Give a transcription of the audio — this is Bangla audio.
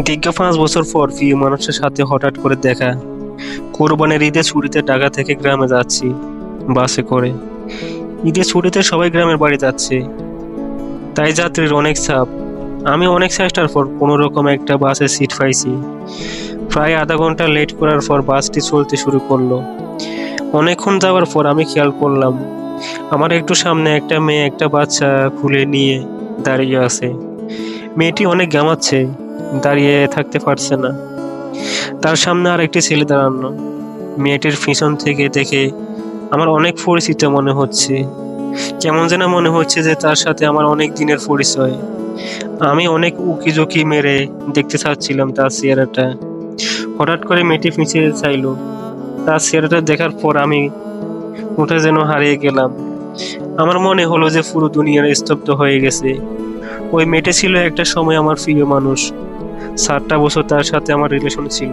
দীর্ঘ 5 বছর পর প্রিয় মানুষের সাথে হঠাৎ করে দেখা। কোরবানির ঈদের ছুটিতে ঢাকা থেকে গ্রামে যাচ্ছি বাসে করে। ঈদের ছুটিতে সবাই গ্রামের বাড়ি যাচ্ছে, তাই যাত্রীর অনেক চাপ। আমি অনেক চেষ্টার পর কোনো রকম একটা বাসে সিট পাইছি। প্রায় আধা ঘন্টা লেট করার পর বাসটি চলতে শুরু করলো। অনেকক্ষণ যাওয়ার পর আমি খেয়াল করলাম আমার একটু সামনে একটা মেয়ে একটা বাচ্চা খুলে নিয়ে দাঁড়িয়ে আছে। মেয়েটি অনেক ঘামাচ্ছে, দাঁড়িয়ে থাকতে পারছে না। তার সামনে আর একটি ছেলে দাঁড়ানো। মেয়েটির পিছন থেকে দেখে আমার অনেক পরিচিত মনে হচ্ছে। কেমন যেন মনে হচ্ছে যে তার সাথে আমার অনেক দিনের পরিচয়। আমি অনেক উকি মেরে দেখতে চাচ্ছিলাম তার চেহারাটা। হঠাৎ করে মেয়েটি পিছিয়ে চাইলো। তার চেহারাটা দেখার পর আমি উঠে যেন হারিয়ে গেলাম। আমার মনে হলো যে পুরো দুনিয়ার স্তব্ধ হয়ে গেছে। ওই মেয়েটি ছিল একটা সময় আমার প্রিয় মানুষ। 7টা বছর তার সাথে আমার রিলেশন ছিল।